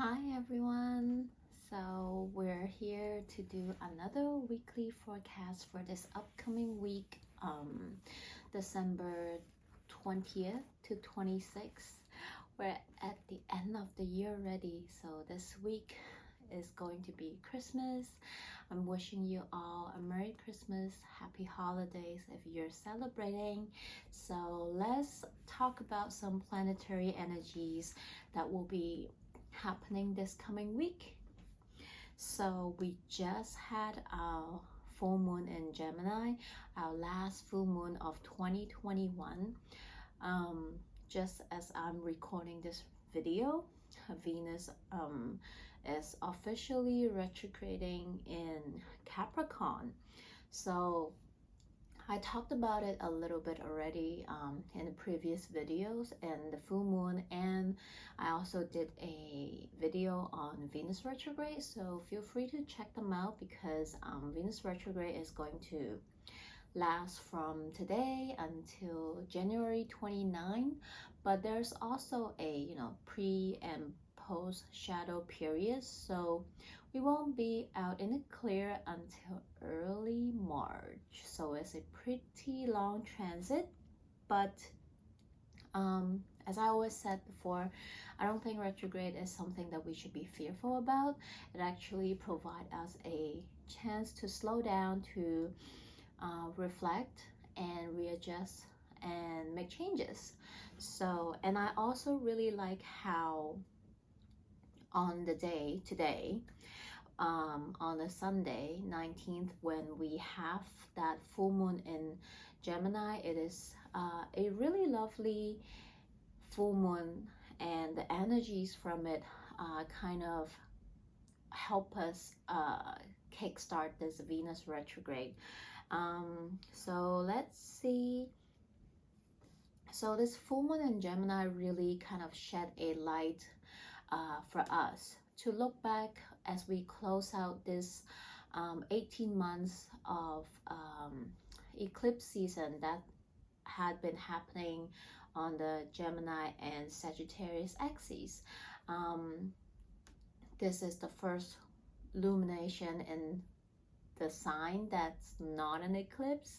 Hi everyone. So we're here to do another weekly forecast for this upcoming week, December 20th to 26th. We're at the end of the year already, so this week is going to be Christmas. I'm wishing you all a Merry Christmas, Happy Holidays if you're celebrating. So let's talk about some planetary energies that will be happening this coming week. So we just had our full moon in Gemini, our last full moon of 2021. Just as I'm recording this video, Venus is officially retrograding in Capricorn. So I talked about it a little bit already in the previous videos and the full moon, and I also did a video on Venus retrograde, so feel free to check them out because Venus retrograde is going to last from today until January 29, but there's also a pre and post shadow period, so we won't be out in the clear until early March. So it's a pretty long transit, but as I always said before, I don't think retrograde is something that we should be fearful about. It actually provides us a chance to slow down, to reflect and readjust and make changes. So, and I also really like how on the day today, on a Sunday 19th, when we have that full moon in Gemini, it is a really lovely full moon, and the energies from it kind of help us kickstart this Venus retrograde. So let's see. So this full moon in Gemini really kind of shed a light for us to look back as we close out this 18 months of eclipse season that had been happening on the Gemini and Sagittarius axes. This is the first illumination in the sign that's not an eclipse,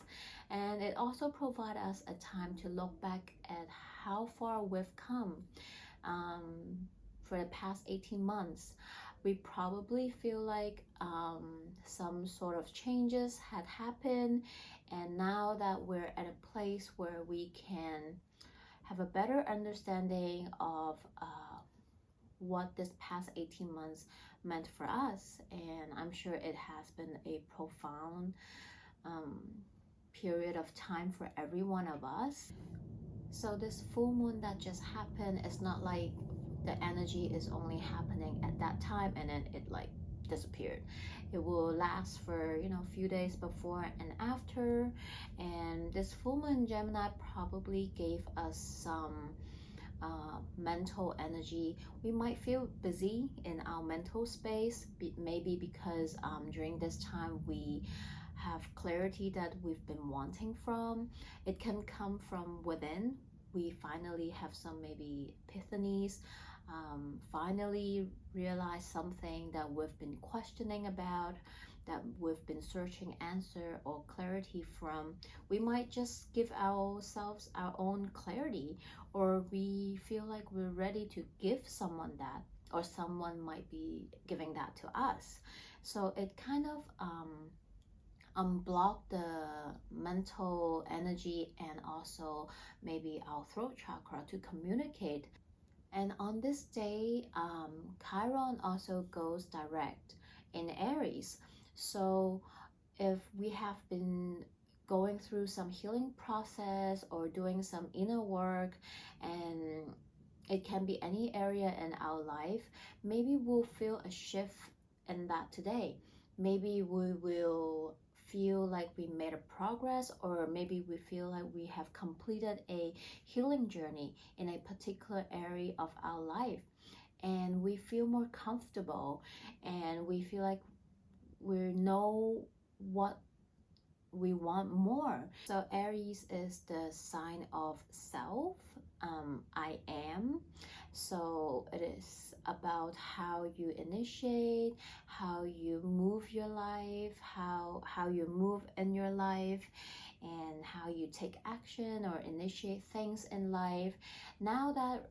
and it also provides us a time to look back at how far we've come for the past 18 months. We probably feel like some sort of changes had happened, and now that we're at a place where we can have a better understanding of what this past 18 months meant for us, and I'm sure it has been a profound period of time for every one of us. So this full moon that just happened, is not like the energy is only happening at that time and then it like disappeared. It will last for a few days before and after, and this full moon in Gemini probably gave us some mental energy. We might feel busy in our mental space, maybe because during this time we have clarity that we've been wanting from. It can come from within. We finally have some maybe epiphanies, finally realize something that we've been questioning about, that we've been searching answer or clarity from. We might just give ourselves our own clarity, or we feel like we're ready to give someone that, or someone might be giving that to us. So it kind of unblock the mental energy and also maybe our throat chakra to communicate. And on this day, Chiron also goes direct in Aries. So if we have been going through some healing process or doing some inner work, and it can be any area in our life, maybe we'll feel a shift in that today. Maybe we will feel like we made a progress, or maybe we feel like we have completed a healing journey in a particular area of our life, and we feel more comfortable, and we feel like we know what we want more. So Aries is the sign of self. I am. So it is about how you initiate, how you move your life, how you move in your life, and how you take action or initiate things in life. Now that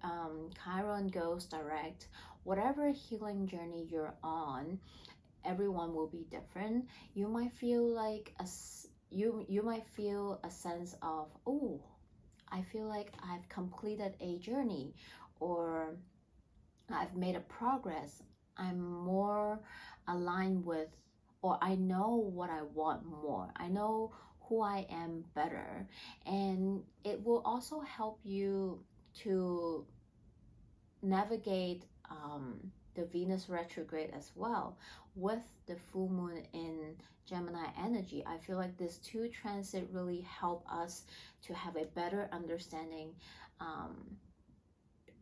Chiron goes direct, whatever healing journey you're on, everyone will be different. You might feel like you might feel a sense of, oh, I feel like I've completed a journey, or I've made a progress. I'm more aligned with, or I know what I want more. I know who I am better. And it will also help you to navigate the Venus retrograde as well with the full moon in Gemini energy. I feel like these two transit really help us to have a better understanding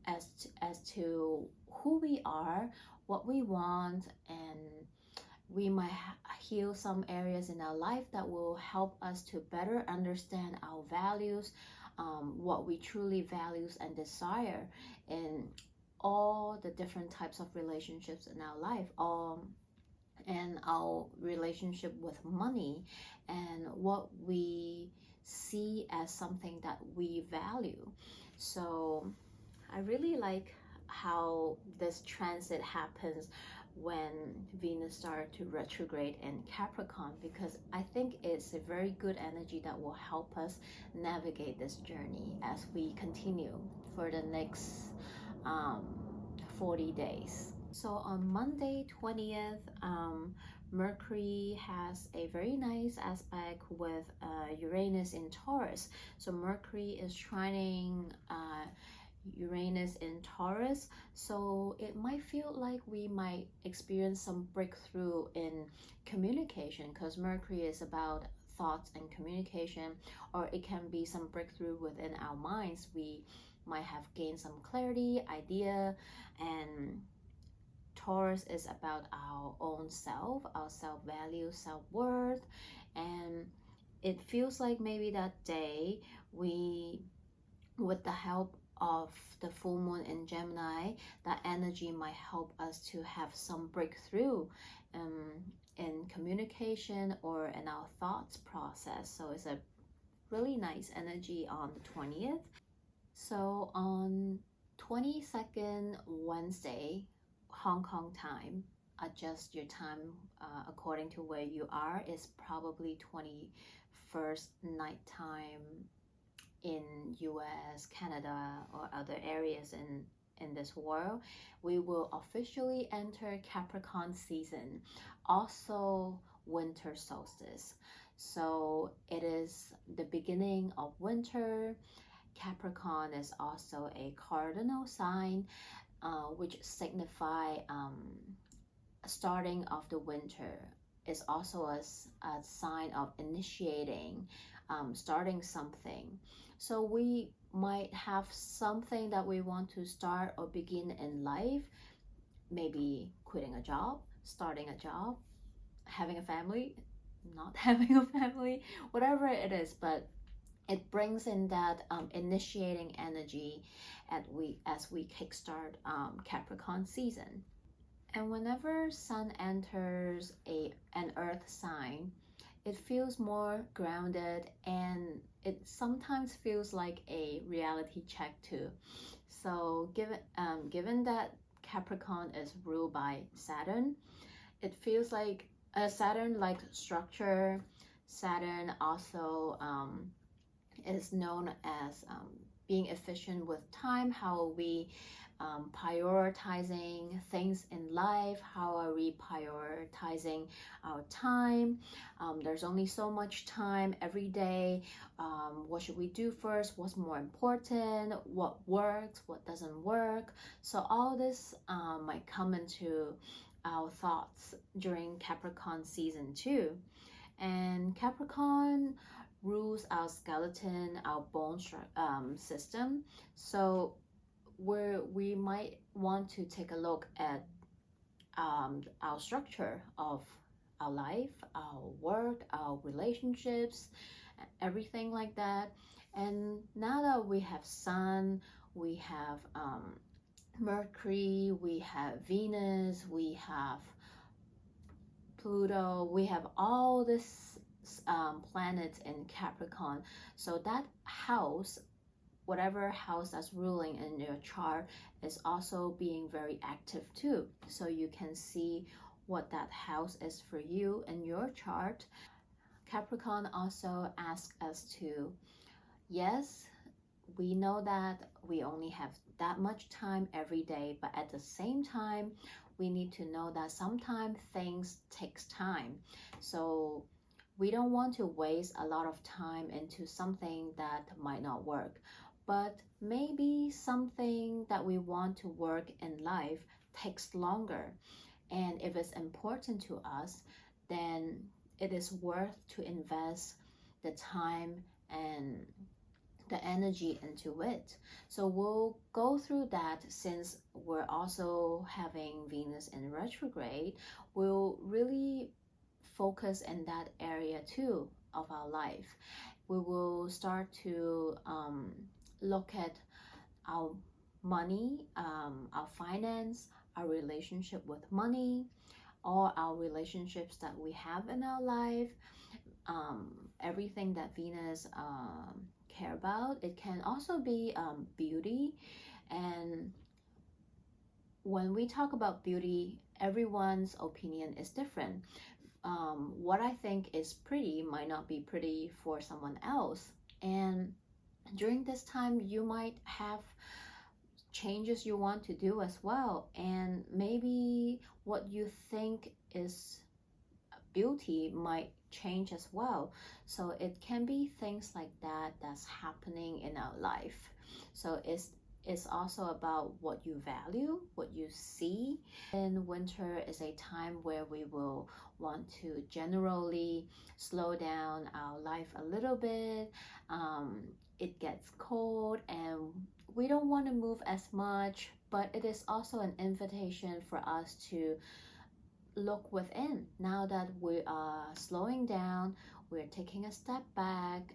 as to who we are, what we want, and we might heal some areas in our life that will help us to better understand our values, what we truly values and desire in all the different types of relationships in our life, and our relationship with money, and what we see as something that we value. So I really like how this transit happens when Venus started to retrograde in Capricorn, because I think it's a very good energy that will help us navigate this journey as we continue for the next 40 days. So on Monday 20th, Mercury has a very nice aspect with Uranus in Taurus. So Mercury is trining Uranus in Taurus, so it might feel like we might experience some breakthrough in communication, because Mercury is about thoughts and communication, or it can be some breakthrough within our minds. We might have gained some clarity, idea, and Taurus is about our own self, our self-value, self-worth, and it feels like maybe that day we, with the help of the full moon in Gemini, that energy might help us to have some breakthrough in communication or in our thoughts process. So it's a really nice energy on the 20th. So on 22nd, Wednesday, Hong Kong time, adjust your time according to where you are, is probably 21st nighttime in US, Canada, or other areas in this world. We will officially enter Capricorn season, also winter solstice. So it is the beginning of winter. Capricorn is also a cardinal sign, which signify starting of the winter. Is also a sign of initiating, starting something. So we might have something that we want to start or begin in life, maybe quitting a job, starting a job, having a family, not having a family, whatever it is, but it brings in that initiating energy as we kickstart Capricorn season. And whenever Sun enters an Earth sign, it feels more grounded, and it sometimes feels like a reality check too. So given that Capricorn is ruled by Saturn, it feels like a Saturn like structure. Saturn also is known as being efficient with time. How are we prioritizing things in life? How are we prioritizing our time? There's only so much time every day. What should we do first? What's more important? What works? What doesn't work? So all this might come into our thoughts during Capricorn season 2. And Capricorn rules our skeleton, our bone system. So we might want to take a look at our structure of our life, our work, our relationships, everything like that. And now that we have Sun, we have Mercury, we have Venus, we have Pluto, we have all this planets in Capricorn. So that house, whatever house that's ruling in your chart, is also being very active too. So you can see what that house is for you in your chart. Capricorn also asks us to, yes, we know that we only have that much time every day, but at the same time, we need to know that sometimes things takes time. So we don't want to waste a lot of time into something that might not work. But maybe something that we want to work in life takes longer. And if it's important to us, then it is worth to invest the time and the energy into it. So we'll go through that. Since we're also having Venus in retrograde, we'll really focus in that area too of our life. We will start to look at our money, our finance, our relationship with money, all our relationships that we have in our life, everything that Venus care about. It can also be beauty. And when we talk about beauty, everyone's opinion is different. What I think is pretty might not be pretty for someone else. And during this time, you might have changes you want to do as well. And maybe what you think is beauty might change as well. So it can be things like that that's happening in our life. So it's also about what you value, what you see. And winter is a time where we will want to generally slow down our life a little bit. It gets cold and we don't want to move as much, but it is also an invitation for us to look within. Now that we are slowing down, we're taking a step back.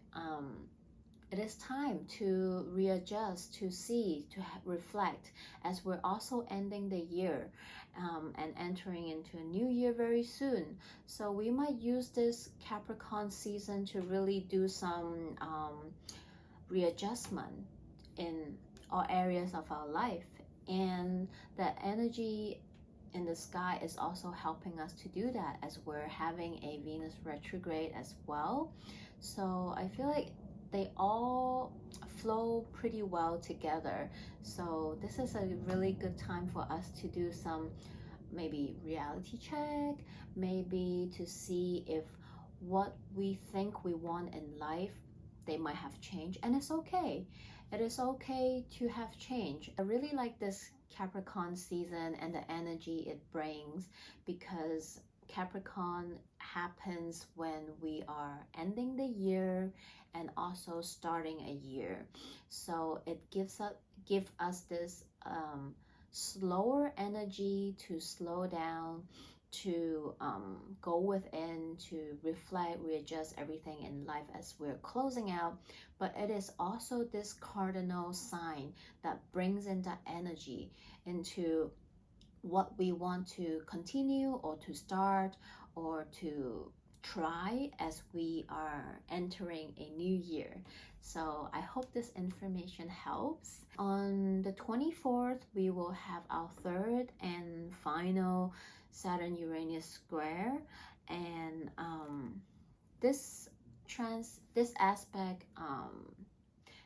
It is time to readjust, to see, to reflect, as we're also ending the year and entering into a new year very soon. So we might use this Capricorn season to really do some readjustment in all areas of our life. And the energy in the sky is also helping us to do that, as we're having a Venus retrograde as well. So I feel like they all flow pretty well together. So this is a really good time for us to do some maybe reality check, maybe to see if what we think we want in life, they might have changed. And it's okay. It is okay to have change. I really like this Capricorn season and the energy it brings, because Capricorn happens when we are ending the year and also starting a year. So it give us this slower energy to slow down, to go within, to reflect, readjust everything in life as we're closing out. But it is also this cardinal sign that brings in that energy into what we want to continue or to start or to try as we are entering a new year. So I hope this information helps. On the 24th, we will have our third and final Saturn-Uranus square, and this aspect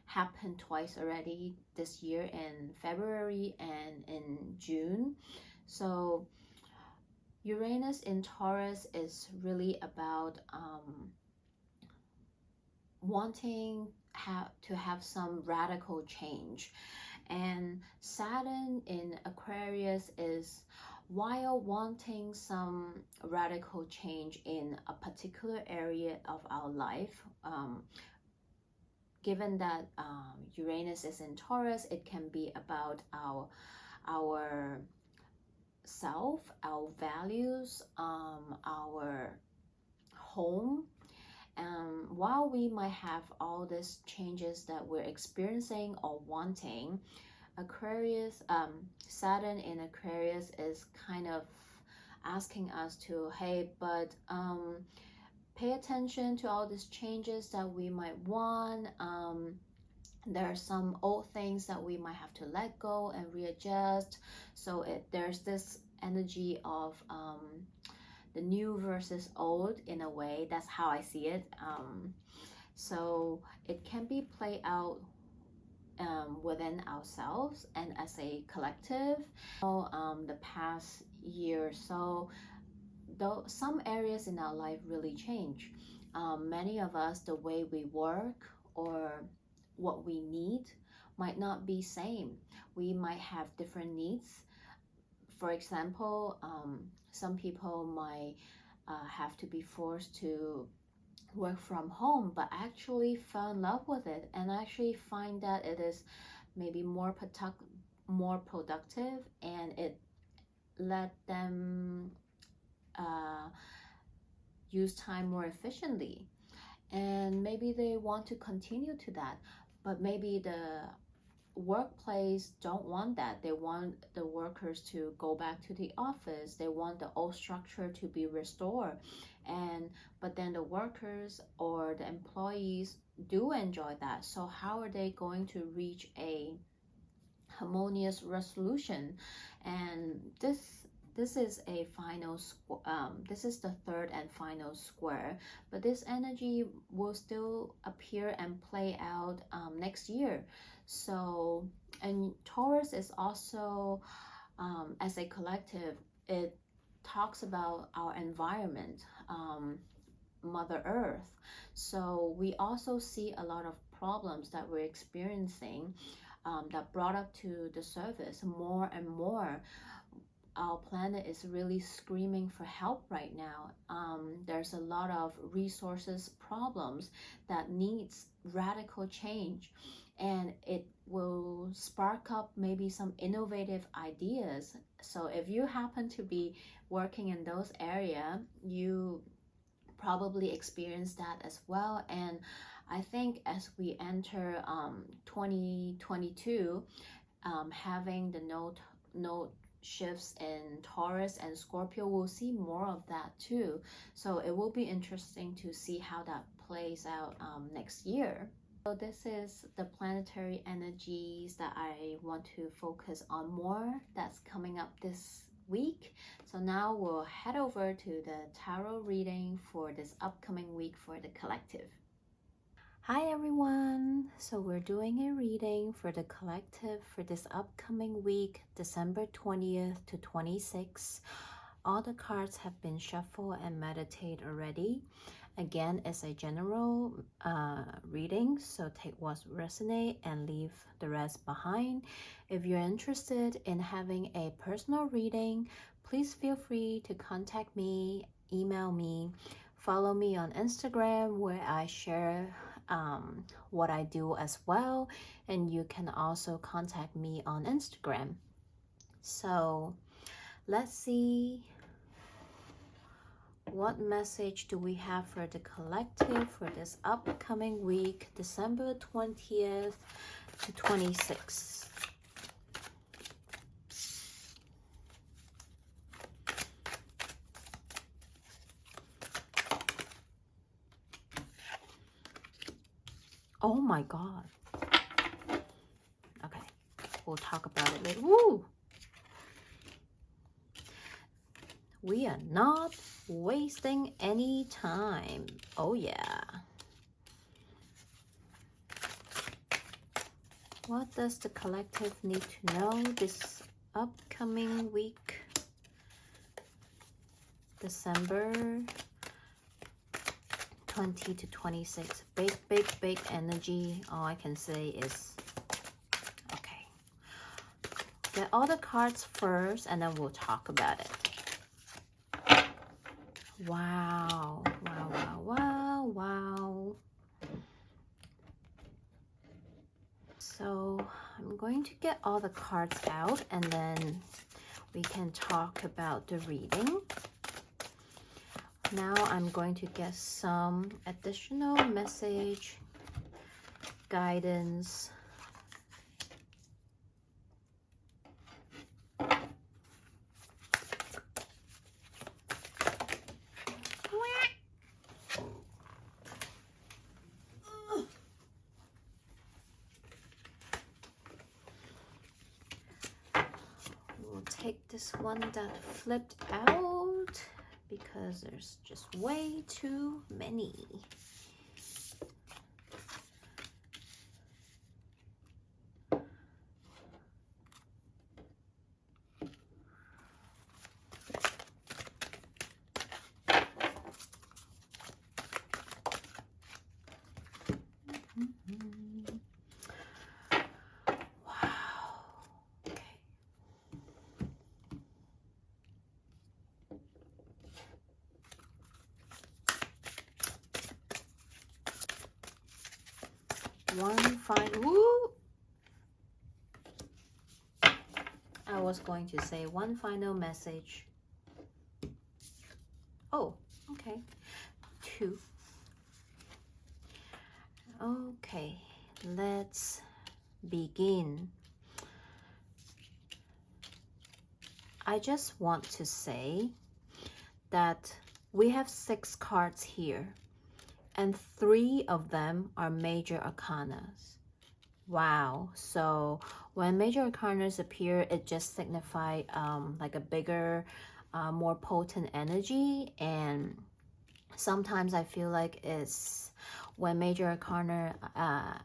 happened twice already this year, in February and in June. So Uranus in Taurus is really about wanting to have some radical change. And Saturn in Aquarius is, while wanting some radical change in a particular area of our life, given that Uranus is in Taurus, it can be about our self, our values, our home. While we might have all these changes that we're experiencing or wanting, Aquarius, Saturn in Aquarius is kind of asking us to, hey, but pay attention to all these changes that we might want. There are some old things that we might have to let go and readjust. So there's this energy of the new versus old in a way. That's how I see it. So it can be played out within ourselves and as a collective. The past year or so, though some areas in our life really change. Many of us, the way we work or what we need might not be same. We might have different needs. For example, some people might have to be forced to work from home, but actually fell in love with it and actually find that it is maybe more productive, and it let them use time more efficiently. And maybe they want to continue to that, but maybe the workplace don't want that. They want the workers to go back to the office. They want the old structure to be restored. But then the workers or the employees do enjoy that. So how are they going to reach a harmonious resolution? And this is a final this is the third and final square, but this energy will still appear and play out next year. So, and Taurus is also as a collective, it talks about our environment, Mother Earth. So we also see a lot of problems that we're experiencing that brought up to the surface more and more. Our planet is really screaming for help right now. There's a lot of resources problems that needs radical change, and it will spark up maybe some innovative ideas. So if you happen to be working in those areas, you probably experience that as well. And I think as we enter 2022, having the node shifts in Taurus and Scorpio, we'll see more of that too. So it will be interesting to see how that plays out next year. So this is the planetary energies that I want to focus on more. That's coming up this week. So now we'll head over to the tarot reading for this upcoming week for the collective. Hi everyone, so we're doing a reading for the collective for this upcoming week, December 20th to 26th. All the cards have been shuffled and meditated already. Again, it's a general reading, so take what resonates and leave the rest behind. If you're interested in having a personal reading, please feel free to contact me, email me, follow me on Instagram where I share what I do as well, and you can also contact me on Instagram. So let's see, what message do we have for the collective for this upcoming week, December 20th to 26th. Oh my God. Okay, we'll talk about it later. Woo! We are not wasting any time. Oh yeah. What does the collective need to know this upcoming week? December 20 to 26. Big energy. All I can say is, okay. Get all the cards first and then we'll talk about it. Wow. So I'm going to get all the cards out and then we can talk about the reading. Now I'm going to get some additional message, guidance. We'll take this one that flipped out because there's just way too many. One final, woo! I was going to say one final message. Oh, okay. Two. Okay, let's begin. I just want to say that we have 6 cards here, and 3 of them are major arcanas. Wow. So when major arcanas appear, it just signifies like a bigger, more potent energy. And sometimes I feel like it's when major arcana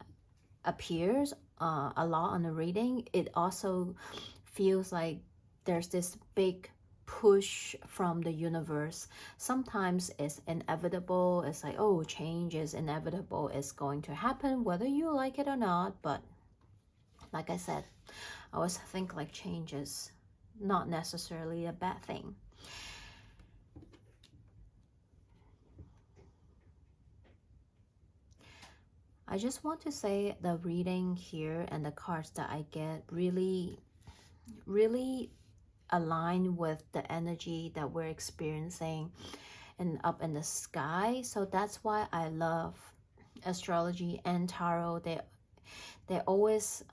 appears a lot on the reading, it also feels like there's this big push from the universe. Sometimes it's inevitable. It's like, oh, change is inevitable. It's going to happen whether you like it or not. But like I said, I always think like change is not necessarily a bad thing. I just want to say the reading here and the cards that I get really align with the energy that we're experiencing and up in the sky. So that's why I love astrology and tarot. They always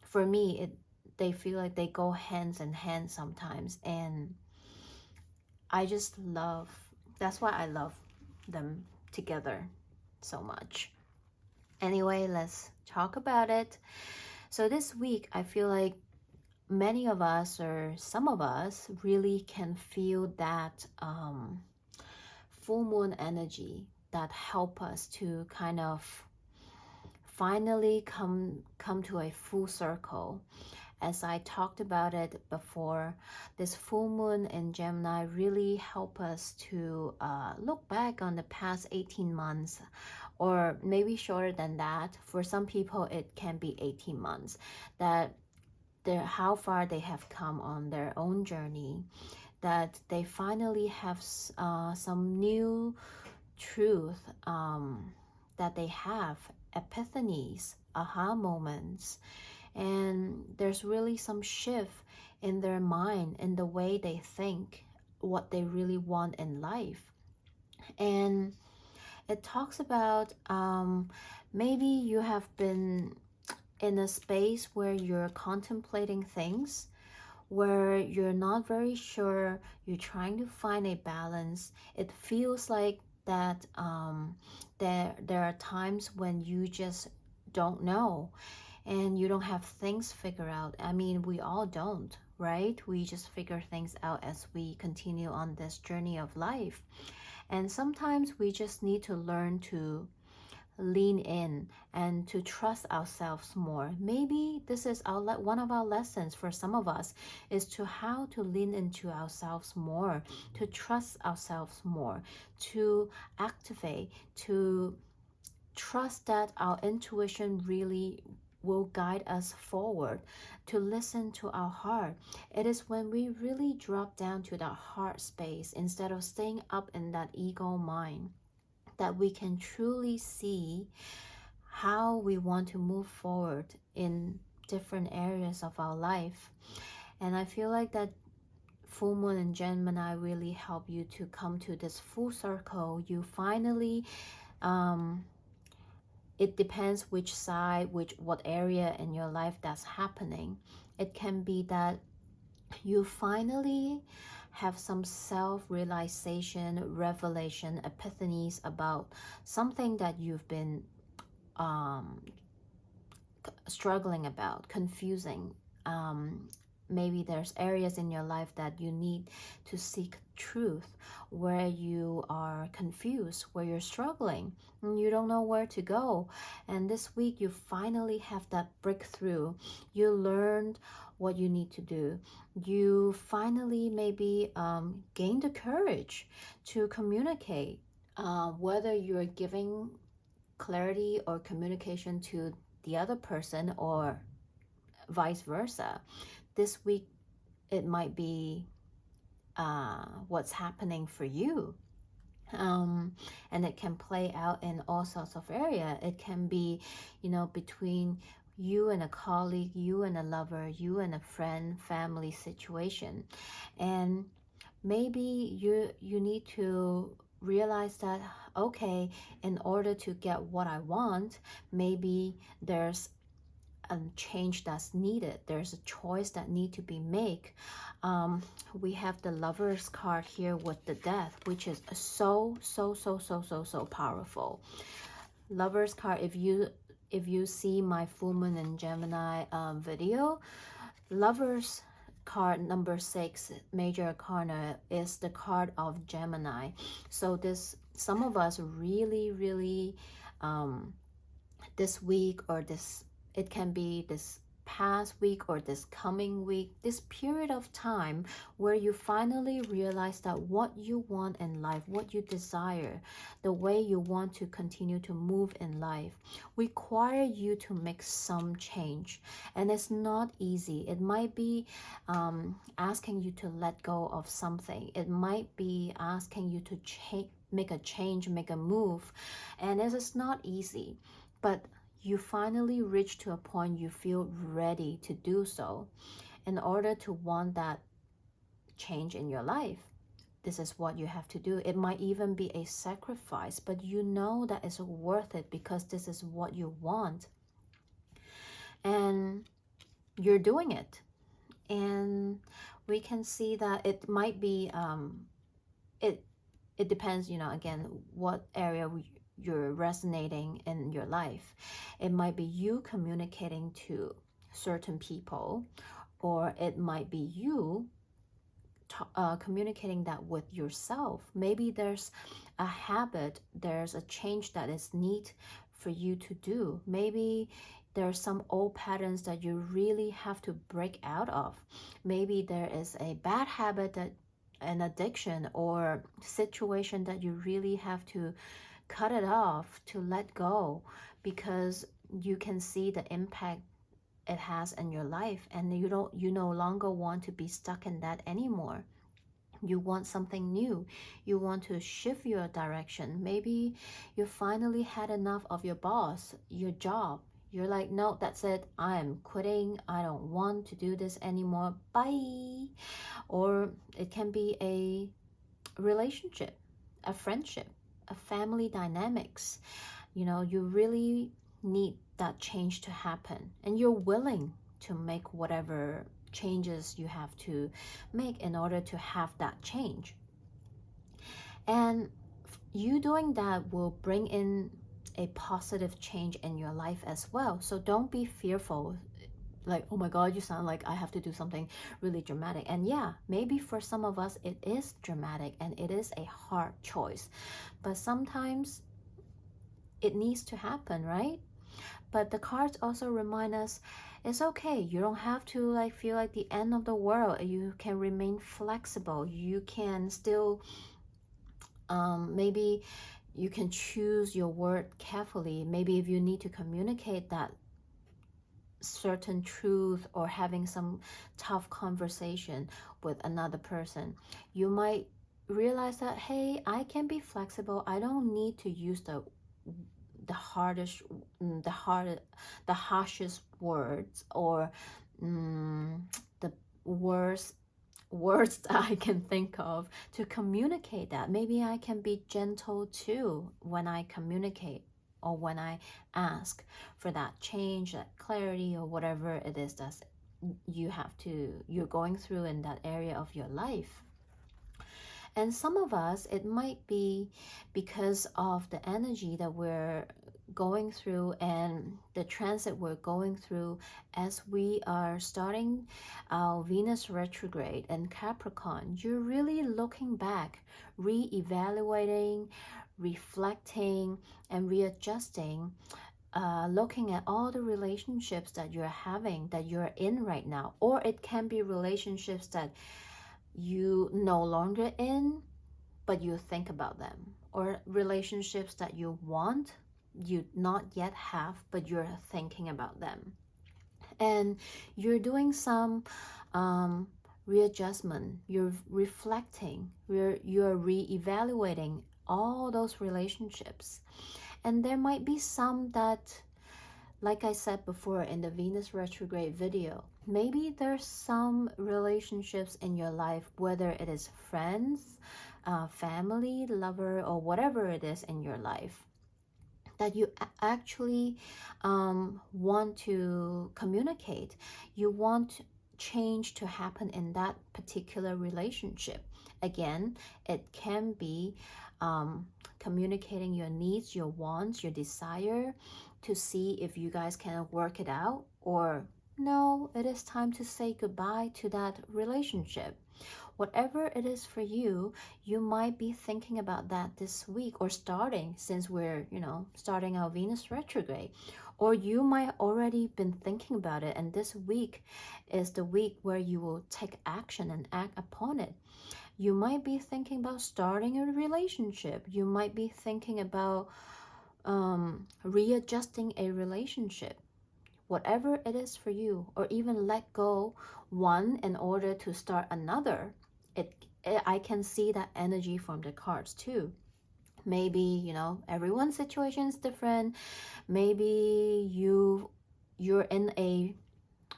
for me they feel like they go hands in hand sometimes, and I just love, that's why I love them together so much. Anyway, let's talk about it. So this week I feel like many of us, or some of us, really can feel that full moon energy that help us to kind of finally come to a full circle. As I talked about it before, this full moon in Gemini really help us to look back on the past 18 months, or maybe shorter than that. For some people it can be 18 months, that how far they have come on their own journey, that they finally have some new truth, that they have epiphanies, aha moments, and there's really some shift in their mind, in the way they think, what they really want in life. And it talks about maybe you have been in a space where you're contemplating things, where you're not very sure, you're trying to find a balance. It feels like that there are times when you just don't know, and you don't have things figured out. I mean, we all don't, right? We just figure things out as we continue on this journey of life. And sometimes we just need to learn to lean in and to trust ourselves more. Maybe this is one of our lessons for some of us, is to how to lean into ourselves more, to trust ourselves more, to activate, to trust that our intuition really will guide us forward, to listen to our heart. It is when we really drop down to that heart space instead of staying up in that ego mind, that we can truly see how we want to move forward in different areas of our life. And I feel like that full moon in Gemini really help you to come to this full circle. You finally, it depends which side, what area in your life that's happening. It can be that you finally have some self-realization, revelation, epiphanies about something that you've been struggling about, confusing. Maybe there's areas in your life that you need to seek truth, where you are confused, where you're struggling, and you don't know where to go. And this week you finally have that breakthrough. You learned what you need to do. You finally maybe gain the courage to communicate, whether you're giving clarity or communication to the other person or vice versa. This week it might be what's happening for you. And it can play out in all sorts of area. It can be, between you and a colleague, you and a lover, you and a friend, family situation. And maybe you need to realize that, okay, in order to get what I want, maybe there's a change that's needed. There's a choice that need to be made. We have the Lover's card here with the Death, which is so powerful. Lover's card, if you see my full moon in Gemini video, Lover's card number 6, major arcana, is the card of Gemini. So some of us really this week, or it can be this past week or this coming week, this period of time where you finally realize that what you want in life, what you desire, the way you want to continue to move in life, require you to make some change. And it's not easy. It might be asking you to let go of something. It might be asking you to make a change, make a move. And it is not easy. But you finally reach to a point you feel ready to do so. In order to want that change in your life, this is what you have to do. It might even be a sacrifice, but you know that it's worth it because this is what you want. And you're doing it. And we can see that it might be, it depends, again, what area you're resonating in your life. It might be you communicating to certain people, or it might be you communicating that with yourself. Maybe there's a habit, there's a change that is neat for you to do. Maybe there's some old patterns that you really have to break out of. Maybe there is a bad habit, that an addiction or situation that you really have to cut it off, to let go, because you can see the impact it has in your life, and you no longer want to be stuck in that anymore. You want something new. You want to shift your direction. Maybe you finally had enough of your boss, your job. You're like, no, that's it. I am quitting. I don't want to do this anymore. Bye. Or it can be a relationship, a friendship, a family dynamics. You really need that change to happen, and you're willing to make whatever changes you have to make in order to have that change. And you doing that will bring in a positive change in your life as well. So don't be fearful, like, oh my God, you sound like I have to do something really dramatic. And yeah, maybe for some of us it is dramatic and it is a hard choice, but sometimes it needs to happen, right? But the cards also remind us it's okay. You don't have to feel like the end of the world. You can remain flexible. You can still maybe you can choose your word carefully. Maybe if you need to communicate that certain truth or having some tough conversation with another person, you might realize that, hey, I can be flexible. I don't need to use the harshest words, or the worst words that I can think of to communicate that. Maybe I can be gentle too when I communicate or when I ask for that change, that clarity, or whatever it is that you're going through in that area of your life. And some of us, it might be because of the energy that we're going through and the transit we're going through as we are starting our Venus retrograde in Capricorn. You're really looking back, re-evaluating, reflecting, and readjusting, looking at all the relationships that you're having, that you're in right now. Or it can be relationships that you no longer in, but you think about them, or relationships that you want, you not yet have, but you're thinking about them. And you're doing some readjustment, you're reflecting, you're re-evaluating all those relationships. And there might be some that, like I said before in the Venus retrograde video, maybe there's some relationships in your life, whether it is friends, family, lover, or whatever it is in your life, that you actually want to communicate. You want change to happen in that particular relationship. Again, it can be communicating your needs, your wants, your desire, to see if you guys can work it out, or no, it is time to say goodbye to that relationship. Whatever it is for you, you might be thinking about that this week, or starting, since we're, starting our Venus retrograde. Or you might already been thinking about it, and this week is the week where you will take action and act upon it. You might be thinking about starting a relationship. You might be thinking about readjusting a relationship. Whatever it is for you, or even let go one in order to start another. I can see that energy from the cards too. Maybe, everyone's situation is different. Maybe you're in a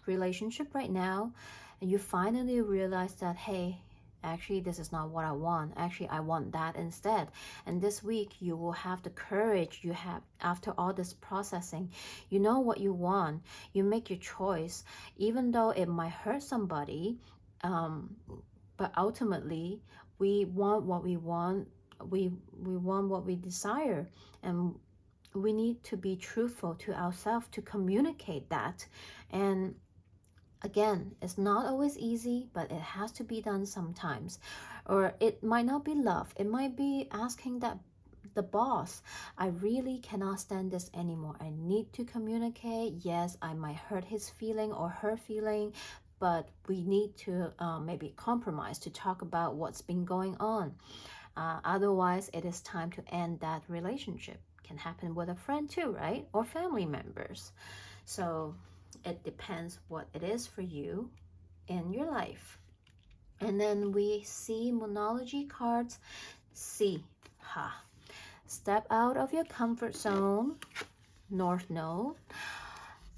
relationship right now and you finally realize that, hey, actually this is not what I want. Actually, I want that instead. And this week you will have the courage you have after all this processing. You know what you want. You make your choice, even though it might hurt somebody. But ultimately, we want what we want. We want what we desire, and we need to be truthful to ourselves to communicate that. And again, it's not always easy, but it has to be done sometimes. Or it might not be love. It might be asking that the boss, I really cannot stand this anymore. I need to communicate. Yes, I might hurt his feeling or her feeling, but we need to maybe compromise to talk about what's been going on. Otherwise, it is time to end that relationship. Can happen with a friend too, right? Or family members. So it depends what it is for you in your life. And then we see Moonology cards. Step out of your comfort zone. North Node.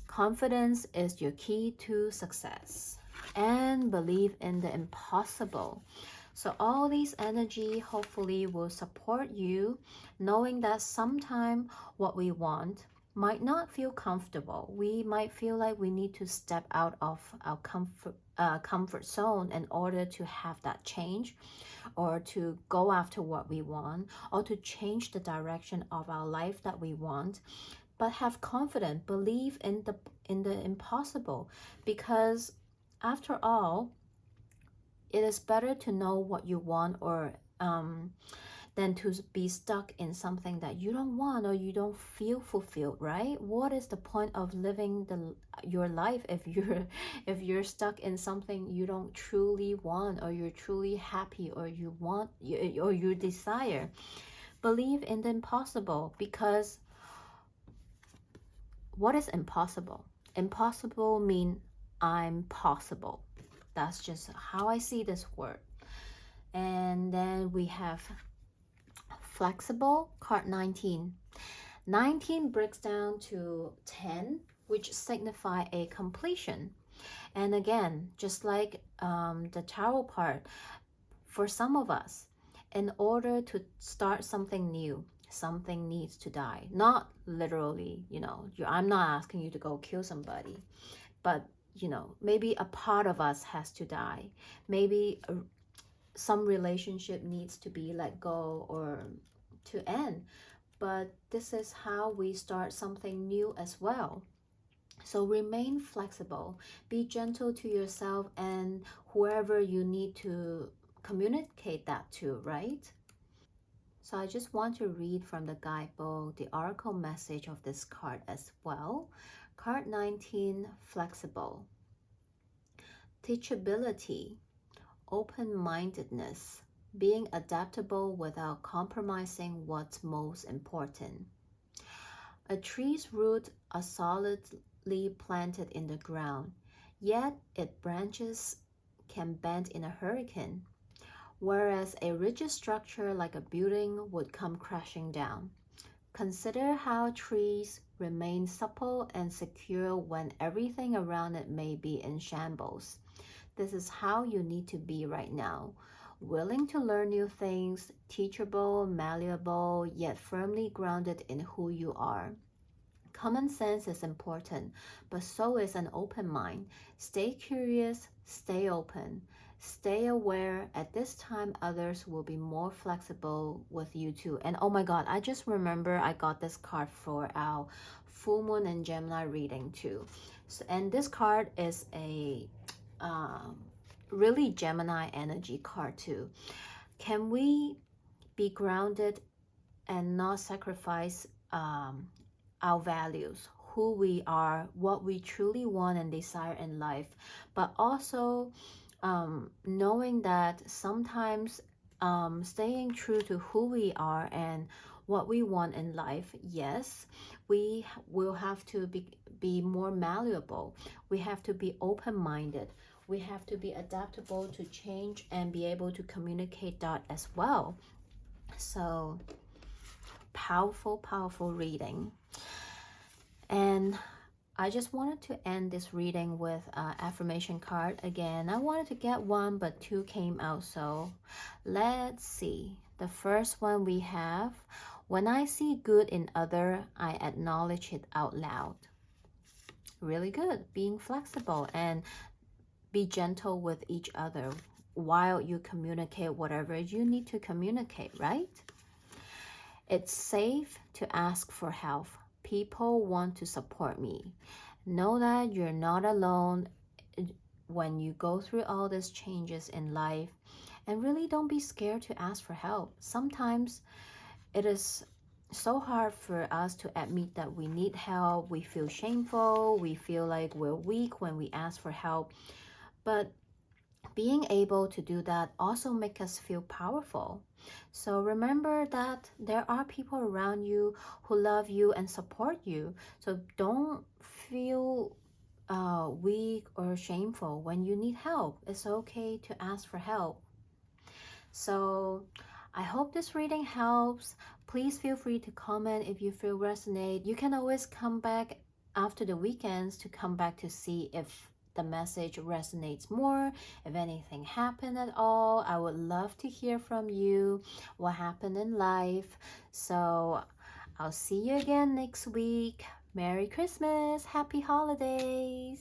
Confidence is your key to success. And believe in the impossible. So all these energy hopefully will support you, knowing that sometime what we want might not feel comfortable. We might feel like we need to step out of our comfort zone in order to have that change, or to go after what we want, or to change the direction of our life that we want. But have confidence, believe in the impossible, because after all, it is better to know what you want, or than to be stuck in something that you don't want or you don't feel fulfilled, right? What is the point of living your life if you're stuck in something you don't truly want, or you're truly happy, or you want, or you desire? Believe in the impossible, because what is impossible? Impossible mean I'm possible. That's just how I see this word. And then we have flexible, card 19. 19 breaks down to 10, which signify a completion. And again, just like the tarot part, for some of us, in order to start something new, something needs to die. Not literally, I'm not asking you to go kill somebody, but maybe a part of us has to die. Maybe some relationship needs to be let go or to end. But this is how we start something new as well. So remain flexible, be gentle to yourself and whoever you need to communicate that to, right? So I just want to read from the guidebook the oracle message of this card as well. Card 19, flexible. Teachability, open-mindedness, being adaptable without compromising what's most important. A tree's roots are solidly planted in the ground, yet its branches can bend in a hurricane, whereas a rigid structure like a building would come crashing down. Consider how trees remain supple and secure when everything around it may be in shambles. This is how you need to be right now. Willing to learn new things, teachable, malleable, yet firmly grounded in who you are. Common sense is important, but so is an open mind. Stay curious, stay open, stay aware. At this time, others will be more flexible with you too. And oh my God, I just remember I got this card for our full moon and Gemini reading too. So, and this card is a really Gemini energy card too. Can we be grounded and not sacrifice our values, who we are, what we truly want and desire in life, but also knowing that sometimes staying true to who we are and what we want in life, yes, we will have to be more malleable. We have to be open-minded. We have to be adaptable to change and be able to communicate that as well. So powerful, powerful reading. And I just wanted to end this reading with an affirmation card. Again, I wanted to get one, but two came out. So let's see. The first one we have, when I see good in other, I acknowledge it out loud. Really good. Being flexible and be gentle with each other while you communicate whatever you need to communicate, right? It's safe to ask for help. People want to support me. Know that you're not alone when you go through all these changes in life, and really don't be scared to ask for help. Sometimes it is so hard for us to admit that we need help. We feel shameful. We feel like we're weak when we ask for help. But being able to do that also makes us feel powerful. So remember that there are people around you who love you and support you. So don't feel weak or shameful when you need help. It's okay to ask for help. So I hope this reading helps. Please feel free to comment if you feel resonate. You can always come back after the weekends to come back to see if the message resonates more, if anything happened at all. I would love to hear from you, what happened in life. So I'll see you again next week. Merry Christmas, happy holidays.